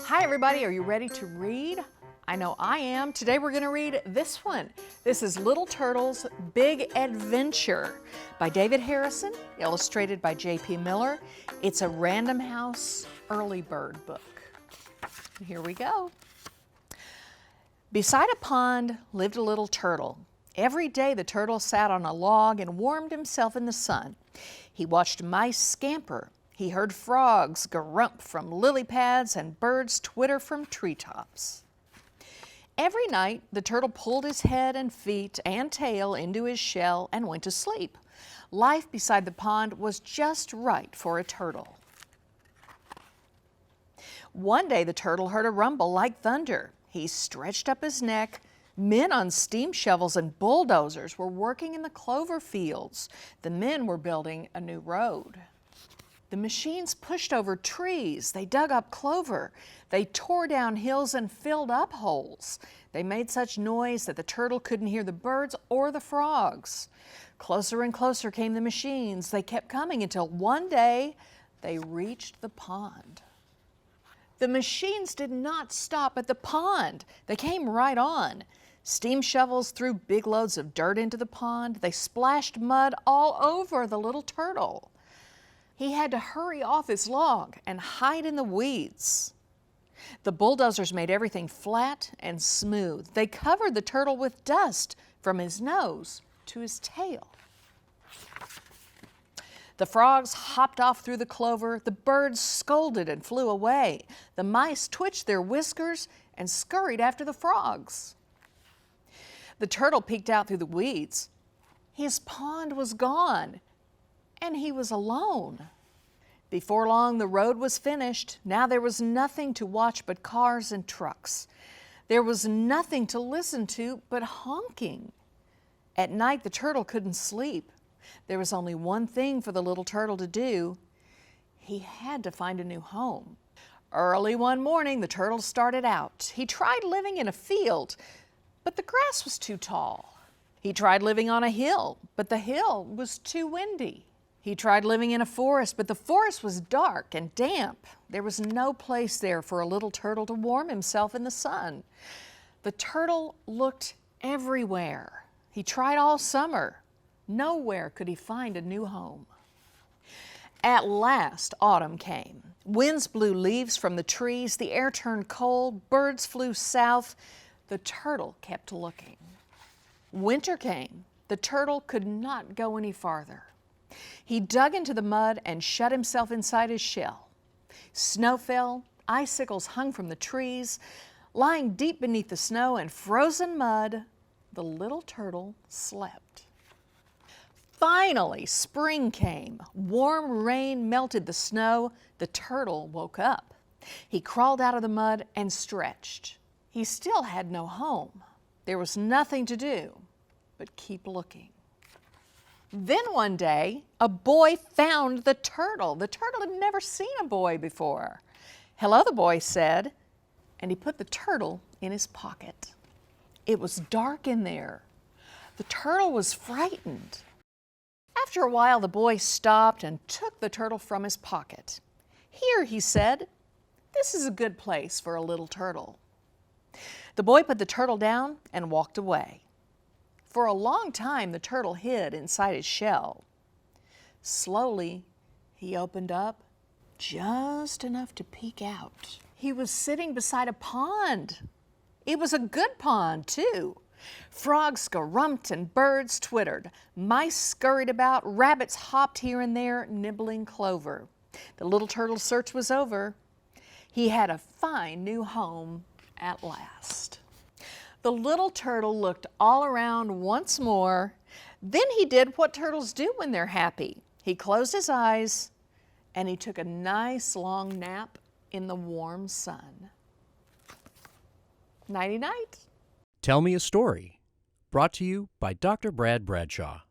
Hi everybody, are you ready to read? I know I am. Today we're going to read this one. This is Little Turtle's Big Adventure by David Harrison, illustrated by J.P. Miller. It's a Random House early bird book. Here we go. Beside a pond lived a little turtle. Every day the turtle sat on a log and warmed himself in the sun. He watched mice scamper. He heard frogs grump from lily pads and birds twitter from treetops. Every night, the turtle pulled his head and feet and tail into his shell and went to sleep. Life beside the pond was just right for a turtle. One day, the turtle heard a rumble like thunder. He stretched up his neck. Men on steam shovels and bulldozers were working in the clover fields. The men were building a new road. The machines pushed over trees. They dug up clover. They tore down hills and filled up holes. They made such noise that the turtle couldn't hear the birds or the frogs. Closer and closer came the machines. They kept coming until one day they reached the pond. The machines did not stop at the pond. They came right on. Steam shovels threw big loads of dirt into the pond. They splashed mud all over the little turtle. He had to hurry off his log and hide in the weeds. The bulldozers made everything flat and smooth. They covered the turtle with dust from his nose to his tail. The frogs hopped off through the clover. The birds scolded and flew away. The mice twitched their whiskers and scurried after the frogs. The turtle peeked out through the weeds. His pond was gone, and he was alone. Before long, the road was finished. Now there was nothing to watch but cars and trucks. There was nothing to listen to but honking. At night, the turtle couldn't sleep. There was only one thing for the little turtle to do. He had to find a new home. Early one morning, the turtle started out. He tried living in a field, but the grass was too tall. He tried living on a hill, but the hill was too windy. He tried living in a forest, but the forest was dark and damp. There was no place there for a little turtle to warm himself in the sun. The turtle looked everywhere. He tried all summer. Nowhere could he find a new home. At last, autumn came. Winds blew leaves from the trees. The air turned cold. Birds flew south. The turtle kept looking. Winter came. The turtle could not go any farther. He dug into the mud and shut himself inside his shell. Snow fell, icicles hung from the trees. Lying deep beneath the snow and frozen mud, the little turtle slept. Finally, spring came. Warm rain melted the snow. The turtle woke up. He crawled out of the mud and stretched. He still had no home. There was nothing to do but keep looking. Then one day, a boy found the turtle. The turtle had never seen a boy before. "Hello," the boy said, and he put the turtle in his pocket. It was dark in there. The turtle was frightened. After a while, the boy stopped and took the turtle from his pocket. "Here," he said, "this is a good place for a little turtle." The boy put the turtle down and walked away. For a long time, the turtle hid inside his shell. Slowly, he opened up just enough to peek out. He was sitting beside a pond. It was a good pond, too. Frogs grumped and birds twittered. Mice scurried about. Rabbits hopped here and there, nibbling clover. The little turtle's search was over. He had a fine new home at last. The little turtle looked all around once more. Then he did what turtles do when they're happy. He closed his eyes and he took a nice long nap in the warm sun. Nighty-night. Tell Me a Story, brought to you by Dr. Brad Bradshaw.